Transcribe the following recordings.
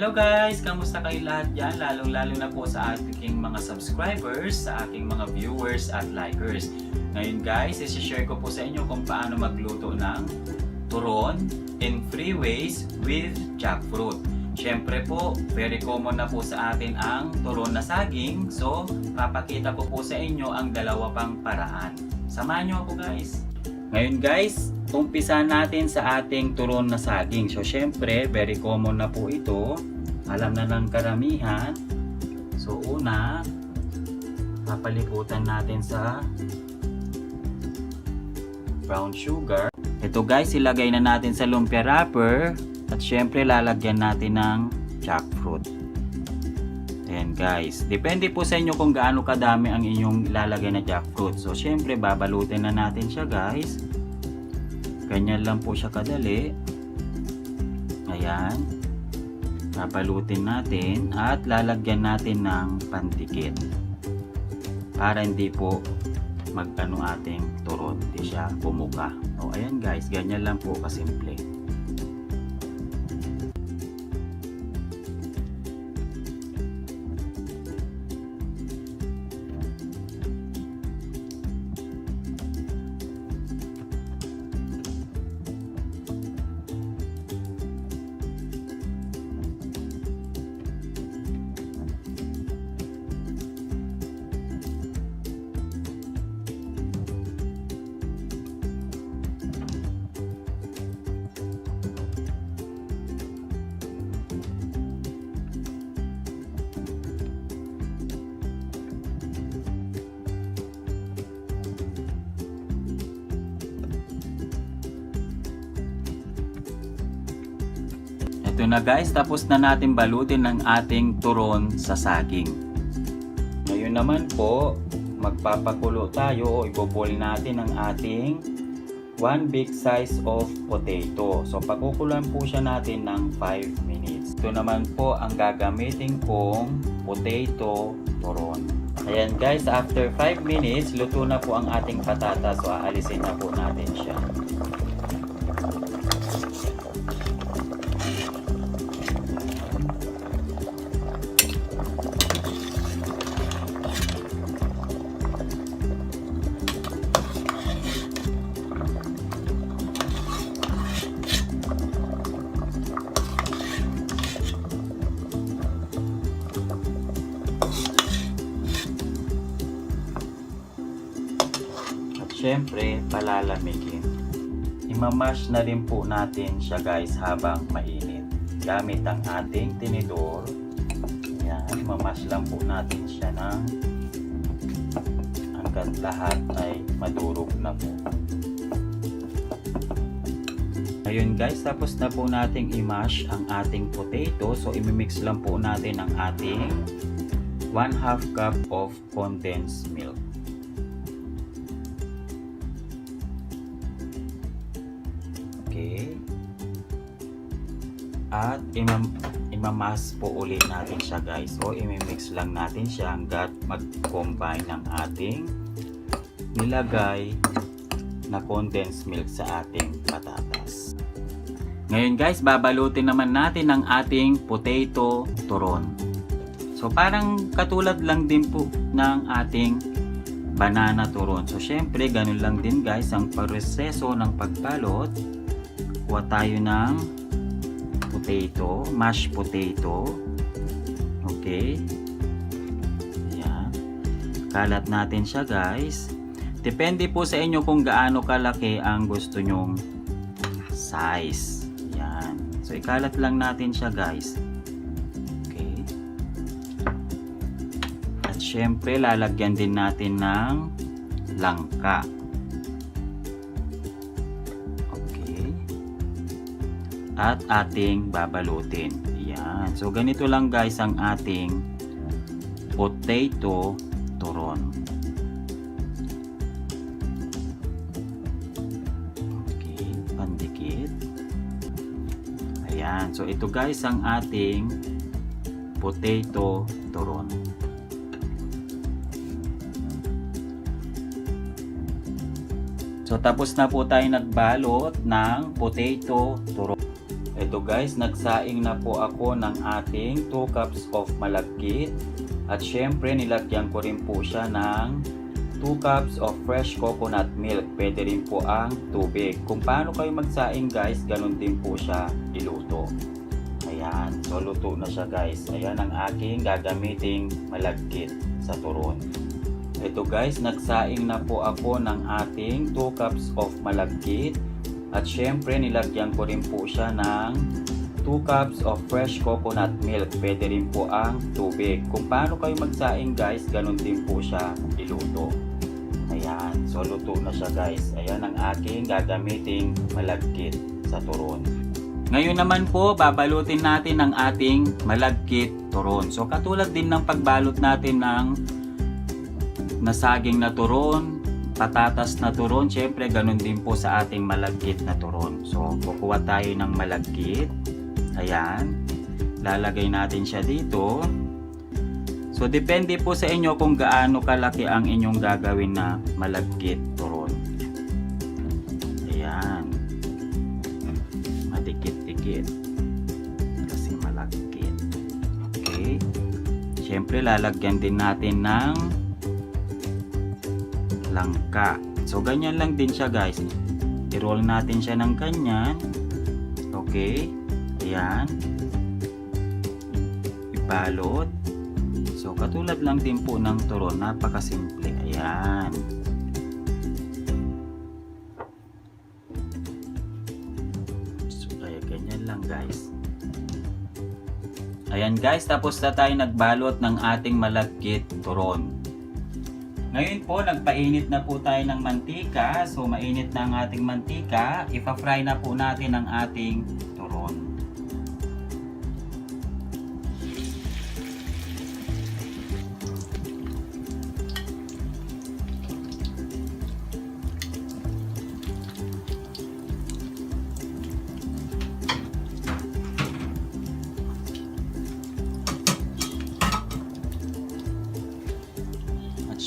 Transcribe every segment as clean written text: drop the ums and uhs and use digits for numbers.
Hello guys! Kamusta kayo lahat dyan? Lalong-lalo na po sa ating mga subscribers, sa aking mga viewers at likers. Ngayon guys, isi-share ko po sa inyo kung paano magluto ng turon in 3 ways with jackfruit. Siyempre po, very common na po sa atin ang turon na saging. So, papakita ko po sa inyo ang dalawa pang paraan. Samahan nyo ako guys! Ngayon guys, umpisa natin sa ating turon na saging. So syempre, very common na po ito. Alam na ng karamihan. So una, papaliputan natin sa brown sugar. Ito guys, ilagay na natin sa lumpia wrapper. At syempre, lalagyan natin ng jackfruit. Ayan guys, depende po sa inyo kung gaano kadami ang inyong ilalagay na jackfruit. So syempre, babalutin na natin siya guys. Ganyan lang po siya kadali. Ayan. Babalutin natin at lalagyan natin ng pandikit. Para hindi po magano ating turon, hindi siya bumuka. O ayan guys, ganyan lang po kasimple. Ito na guys, tapos na natin balutin ng ating turon sa saging. Ngayon naman po, magpapakulo tayo o ibobol natin ang ating 1 big size of potato. So pakukulan po siya natin ng 5 minutes. Ito naman po ang gagamitin kong potato turon. Ayan guys, after 5 minutes, luto na po ang ating patatas. So aalisin na po natin siya. Siyempre, palalamigin. Imamash na rin po natin siya guys habang mainit. Gamit ang ating tinidor. Yan, imamash lang po natin siya ng hanggang lahat ay madurog na po. Ayun guys, tapos na po nating i-mash ang ating potato. So, imimix lang po natin ang ating 1/2 cup of condensed milk. Okay. At imamas po ulit natin siya guys. So imimix lang natin siya hanggat mag-combine ng ating nilagay na condensed milk sa ating patatas. Ngayon guys, babalutin naman natin ang ating potato turon. So parang katulad lang din po ng ating banana turon. So syempre, ganun lang din guys ang proseso ng pagbalot. Kuha tayo ng potato, mashed potato. Okay. Ayan. Kalat natin siya guys. Depende po sa inyo kung gaano kalaki ang gusto nyong size. Ayan. So ikalat lang natin siya guys. Okay. At syempre lalagyan din natin ng langka. At ating babalutin. Yan. So ganito lang guys ang ating potato turon. Okay, pandikit. Ayan. So ito guys ang ating potato turon. So tapos na po tayo nagbalot ng potato turon. Ito guys, nagsaing na po ako ng ating 2 cups of malagkit. At syempre, nilagyan ko rin po siya ng 2 cups of fresh coconut milk. Pwede rin po ang tubig. Kung paano kayo magsaing guys, ganun din po siya iluto. Ayan, so luto na siya guys. Ayan ang aking gagamiting malagkit sa turon. Ito guys, nagsaing na po ako ng ating 2 cups of malagkit. At syempre, nilagyan ko rin po siya ng 2 cups of fresh coconut milk. Pwede rin po ang tubig. Kung paano kayo magsaing guys, ganun din po siya iluto. Ayan, so luto na siya guys. Ayan ang aking gagamiting malagkit sa turon. Ngayon naman po, babalutin natin ang ating malagkit turon. So katulad din ng pagbalot natin ng nasaging na turon, patatas na turon, syempre ganun din po sa ating malagkit na turon. So kukuha tayo ng malagkit. Ayan, lalagay natin siya dito. So depende po sa inyo kung gaano kalaki ang inyong gagawin na malagkit turon. Ayan, madikit-dikit kasi malagkit. Okay, syempre lalagyan din natin ng langka. So ganyan lang din siya guys. I-roll natin siya ng ganyan. Okay. Ayan. Ibalot. So katulad lang din po ng turon. Napakasimple. Ayan. So kaya ganyan lang guys. Ayan guys. Tapos na tayo nagbalot ng ating malagkit turon. Ngayon po, nagpainit na po tayo ng mantika. So, mainit na ang ating mantika. Ipa-fry na po natin ang ating turon.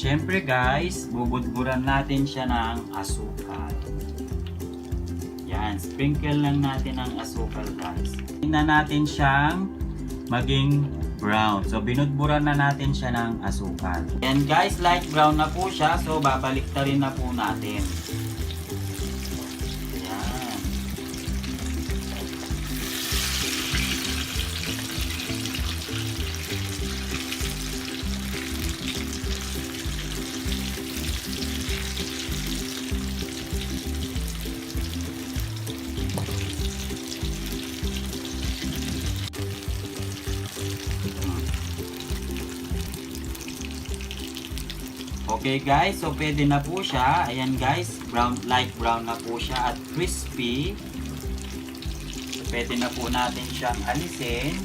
Siyempre guys, bubudburan natin siya ng asukal. Yan, sprinkle lang natin ng asukal guys. Tingnan natin siyang maging brown. So binudburan na natin siya ng asukal. Yan guys, light brown na po siya. So babalik na rin na po natin. Yan. Okay guys, so pwede na po siya. Ayan guys, brown, light brown na po siya at crispy. So pwede na po natin siyang alisin.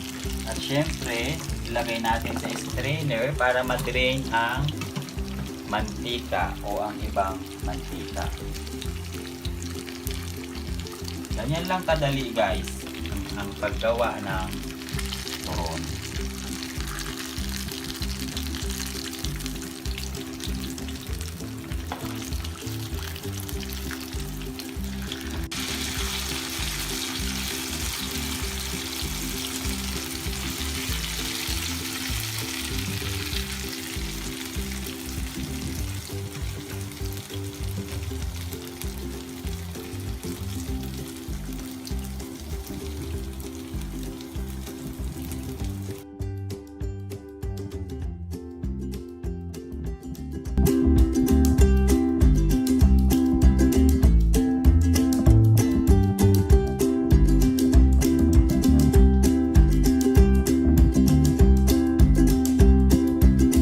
At syempre, ilagay natin sa strainer para ma-drain ang mantika o ang ibang mantika. Ganyan lang kadali guys ang paggawa ng turon.